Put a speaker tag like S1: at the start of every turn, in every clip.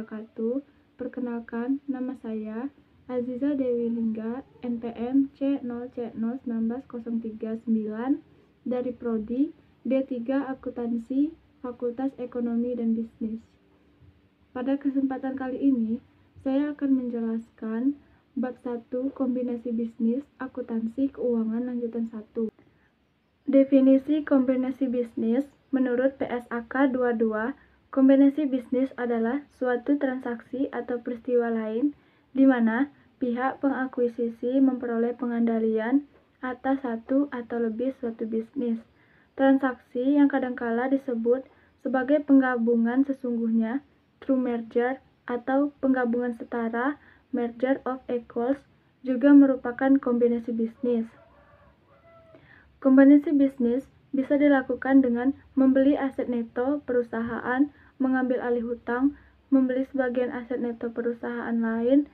S1: wabarakatuh. Perkenalkan, nama saya Aziza Dewi Lingga, NPM C0C0190339 dari Prodi D3 Akuntansi Fakultas Ekonomi dan Bisnis. Pada kesempatan kali ini, saya akan menjelaskan bab 1 kombinasi bisnis akuntansi keuangan lanjutan 1. Definisi kombinasi bisnis menurut PSAK 22, kombinasi bisnis adalah suatu transaksi atau peristiwa lain di mana pihak pengakuisisi memperoleh pengendalian atas satu atau lebih suatu bisnis. Transaksi yang kadangkala disebut sebagai penggabungan sesungguhnya, true merger, atau penggabungan setara, merger of equals, juga merupakan kombinasi bisnis. Kombinasi bisnis bisa dilakukan dengan membeli aset neto perusahaan, mengambil alih hutang, membeli sebagian aset neto perusahaan lain,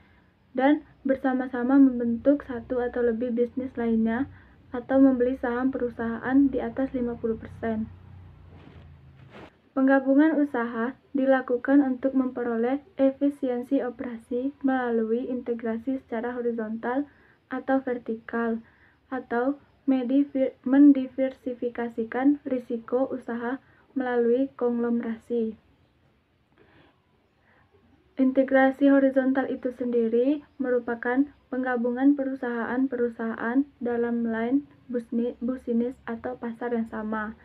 S1: dan bersama-sama membentuk satu atau lebih bisnis lainnya, atau membeli saham perusahaan di atas 50%. Penggabungan usaha dilakukan untuk memperoleh efisiensi operasi melalui integrasi secara horizontal atau vertikal, atau mendiversifikasikan risiko usaha melalui konglomerasi. Integrasi horizontal itu sendiri merupakan penggabungan perusahaan-perusahaan dalam line bisnis atau pasar yang sama.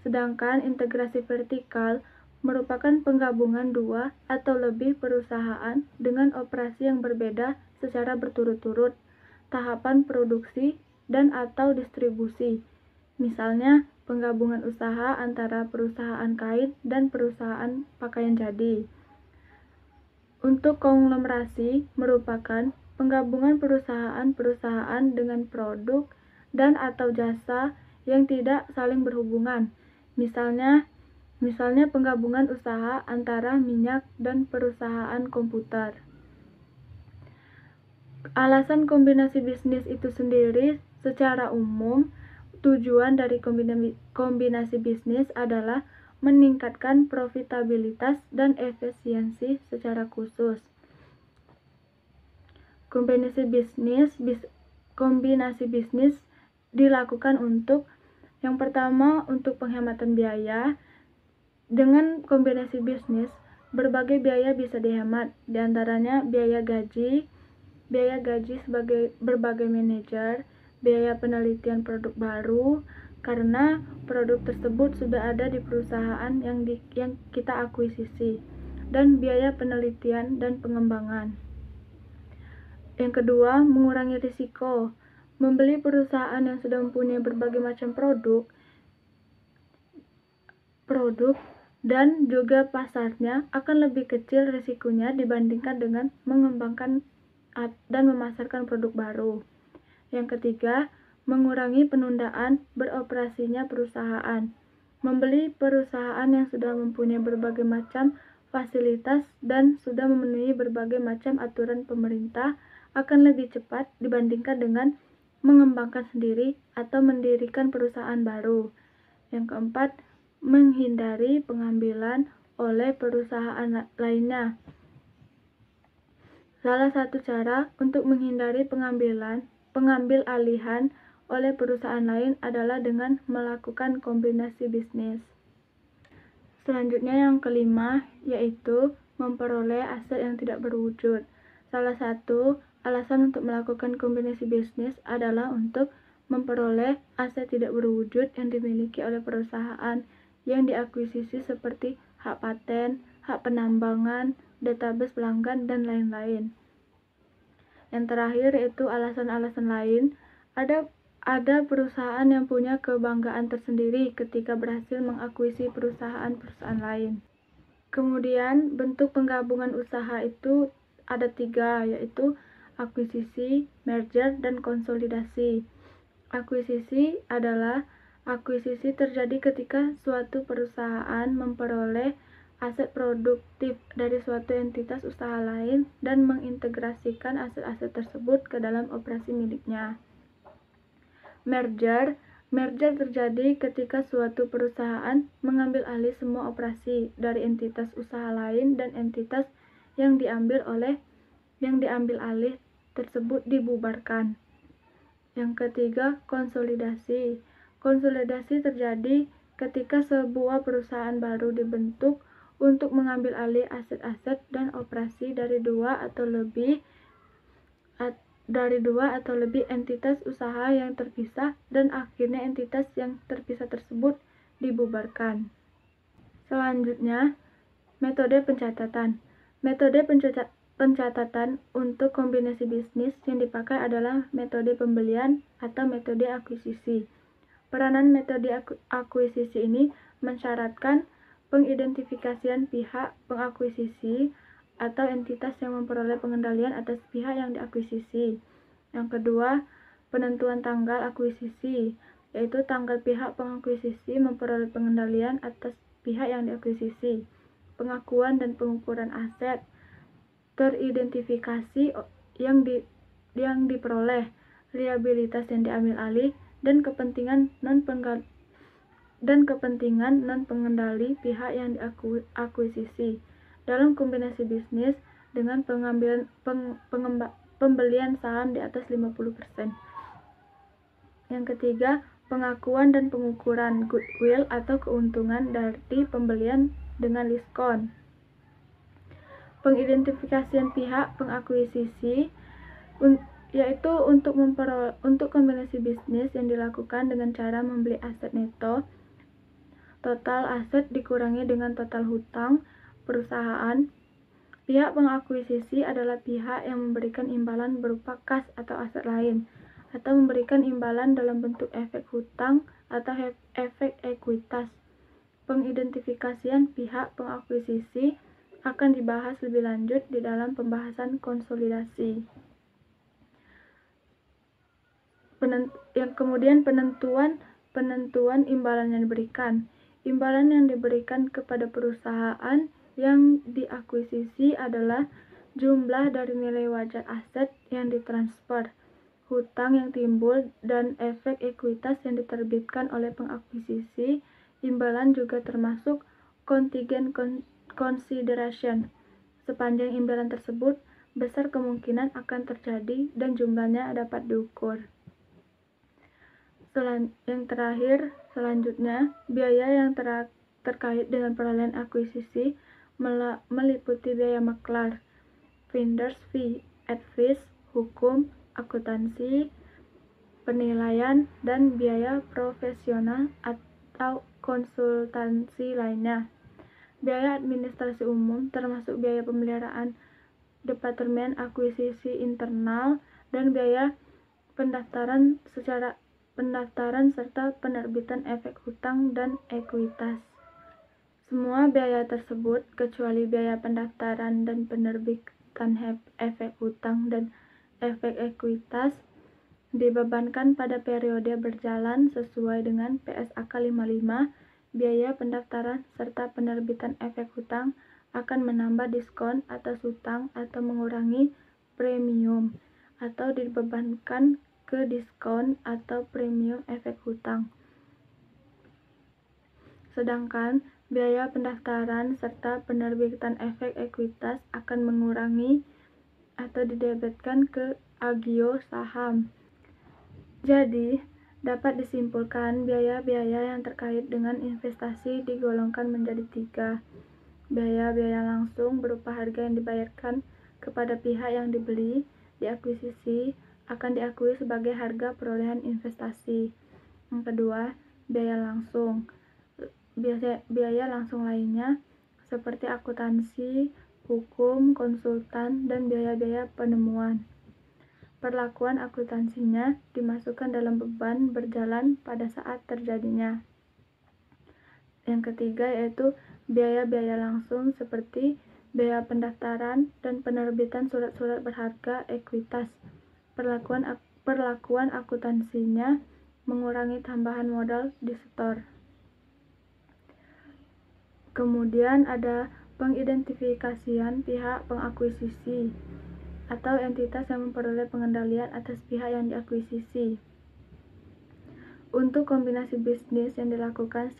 S1: Sedangkan integrasi vertikal merupakan penggabungan dua atau lebih perusahaan dengan operasi yang berbeda secara berturut-turut, tahapan produksi dan atau distribusi. Misalnya, penggabungan usaha antara perusahaan kain dan perusahaan pakaian jadi. Untuk konglomerasi merupakan penggabungan perusahaan-perusahaan dengan produk dan atau jasa yang tidak saling berhubungan. Misalnya penggabungan usaha antara minyak dan perusahaan komputer. Alasan kombinasi bisnis itu sendiri secara umum, tujuan dari kombinasi bisnis adalah meningkatkan profitabilitas dan efisiensi secara khusus. Kombinasi bisnis dilakukan untuk yang pertama untuk penghematan biaya. Dengan kombinasi bisnis, berbagai biaya bisa dihemat, diantaranya biaya gaji sebagai berbagai manajer, biaya penelitian produk baru, karena produk tersebut sudah ada di perusahaan yang kita akuisisi, dan biaya penelitian dan pengembangan. Yang kedua, mengurangi risiko. Membeli perusahaan yang sudah mempunyai berbagai macam produk dan juga pasarnya akan lebih kecil risikonya dibandingkan dengan mengembangkan dan memasarkan produk baru. Yang ketiga, mengurangi penundaan beroperasinya perusahaan. Membeli perusahaan yang sudah mempunyai berbagai macam fasilitas dan sudah memenuhi berbagai macam aturan pemerintah akan lebih cepat dibandingkan dengan mengembangkan sendiri atau mendirikan perusahaan baru. Yang keempat, menghindari pengambilan oleh perusahaan lainnya. Salah satu cara untuk menghindari pengambil alihan oleh perusahaan lain adalah dengan melakukan kombinasi bisnis. Selanjutnya yang kelima, yaitu memperoleh aset yang tidak berwujud. Salah satu alasan untuk melakukan kombinasi bisnis adalah untuk memperoleh aset tidak berwujud yang dimiliki oleh perusahaan yang diakuisisi seperti hak paten, hak penambangan, database pelanggan, dan lain-lain. Yang terakhir yaitu alasan-alasan lain. Ada perusahaan yang punya kebanggaan tersendiri ketika berhasil mengakuisisi perusahaan-perusahaan lain. Kemudian bentuk penggabungan usaha itu ada 3, yaitu akuisisi, merger, dan konsolidasi. Akuisisi terjadi ketika suatu perusahaan memperoleh aset produktif dari suatu entitas usaha lain dan mengintegrasikan aset-aset tersebut ke dalam operasi miliknya. Merger terjadi ketika suatu perusahaan mengambil alih semua operasi dari entitas usaha lain dan entitas yang diambil alih tersebut dibubarkan. Yang ketiga, konsolidasi. Konsolidasi terjadi ketika sebuah perusahaan baru dibentuk untuk mengambil alih aset-aset dan operasi dari dua atau lebih entitas usaha yang terpisah, dan akhirnya entitas yang terpisah tersebut dibubarkan. Selanjutnya, metode pencatatan. Metode pencatatan untuk kombinasi bisnis yang dipakai adalah metode pembelian atau metode akuisisi. Peranan metode akuisisi ini mensyaratkan pengidentifikasian pihak pengakuisisi atau entitas yang memperoleh pengendalian atas pihak yang diakuisisi. Yang kedua, penentuan tanggal akuisisi, yaitu tanggal pihak pengakuisisi memperoleh pengendalian atas pihak yang diakuisisi. Pengakuan dan pengukuran aset, teridentifikasi yang diperoleh, liabilitas yang diambil alih, dan kepentingan non pengendali pihak yang diakuisisi dalam kombinasi bisnis dengan pembelian saham di atas 50%. Yang ketiga, pengakuan dan pengukuran goodwill atau keuntungan dari pembelian dengan diskon. Pengidentifikasian pihak pengakuisisi yaitu untuk kombinasi bisnis yang dilakukan dengan cara membeli aset neto. Total aset dikurangi dengan total hutang perusahaan. Pihak pengakuisisi adalah pihak yang memberikan imbalan berupa kas atau aset lain, atau memberikan imbalan dalam bentuk efek hutang atau efek ekuitas. Pengidentifikasian pihak pengakuisisi akan dibahas lebih lanjut di dalam pembahasan konsolidasi. Kemudian penentuan imbalan yang diberikan. Imbalan yang diberikan kepada perusahaan yang diakuisisi adalah jumlah dari nilai wajar aset yang ditransfer, hutang yang timbul, dan efek ekuitas yang diterbitkan oleh pengakuisisi. Imbalan juga termasuk contingent consideration. Sepanjang imbalan tersebut besar kemungkinan akan terjadi dan jumlahnya dapat diukur. Yang terakhir, selanjutnya, biaya yang terkait dengan perolehan akuisisi meliputi biaya maklar, vendors fee, advice, hukum, akuntansi, penilaian, dan biaya profesional atau konsultansi lainnya. Biaya administrasi umum termasuk biaya pemeliharaan departemen akuisisi internal dan biaya pendaftaran serta penerbitan efek hutang dan ekuitas. Semua biaya tersebut, kecuali biaya pendaftaran dan penerbitan efek hutang dan efek ekuitas, dibebankan pada periode berjalan sesuai dengan PSAK 55. Biaya pendaftaran serta penerbitan efek hutang akan menambah diskon atas hutang atau mengurangi premium, atau dibebankan ke diskon atau premium efek hutang. Sedangkan biaya pendaftaran serta penerbitan efek ekuitas akan mengurangi atau didebetkan ke agio saham. Jadi, dapat disimpulkan biaya-biaya yang terkait dengan investasi digolongkan menjadi 3. Biaya-biaya langsung berupa harga yang dibayarkan kepada pihak yang dibeli, diakuisisi, akan diakui sebagai harga perolehan investasi. Yang kedua, biaya langsung. Biaya langsung lainnya seperti akuntansi, hukum, konsultan, dan biaya-biaya penemuan. Perlakuan akuntansinya dimasukkan dalam beban berjalan pada saat terjadinya. Yang ketiga yaitu biaya-biaya langsung seperti biaya pendaftaran dan penerbitan surat-surat berharga ekuitas. Perlakuan akuntansinya mengurangi tambahan modal di setor. Kemudian ada pengidentifikasian pihak pengakuisisi atau entitas yang memperoleh pengendalian atas pihak yang diakuisisi. Untuk kombinasi bisnis yang dilakukan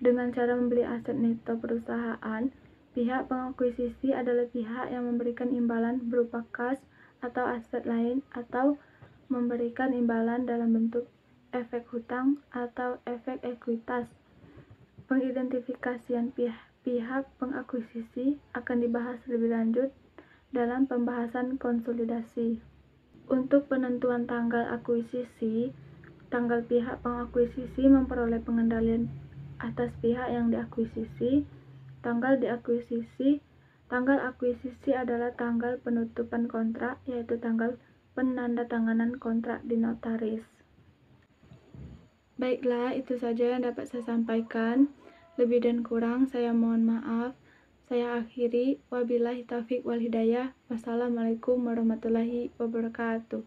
S1: dengan cara membeli aset neto perusahaan, Pihak pengakuisisi adalah pihak yang memberikan imbalan berupa kas atau aset lain atau memberikan imbalan dalam bentuk efek hutang atau efek ekuitas. Pengidentifikasian pihak pengakuisisi akan dibahas lebih lanjut dalam pembahasan konsolidasi. Untuk penentuan tanggal akuisisi, tanggal pihak pengakuisisi memperoleh pengendalian atas pihak yang diakuisisi. Tanggal akuisisi adalah tanggal penutupan kontrak, yaitu tanggal penandatanganan kontrak di notaris. Baiklah, itu saja yang dapat saya sampaikan. Lebih dan kurang saya mohon maaf. Saya akhiri, wabillahi taufiq wal hidayah. Wassalamualaikum warahmatullahi wabarakatuh.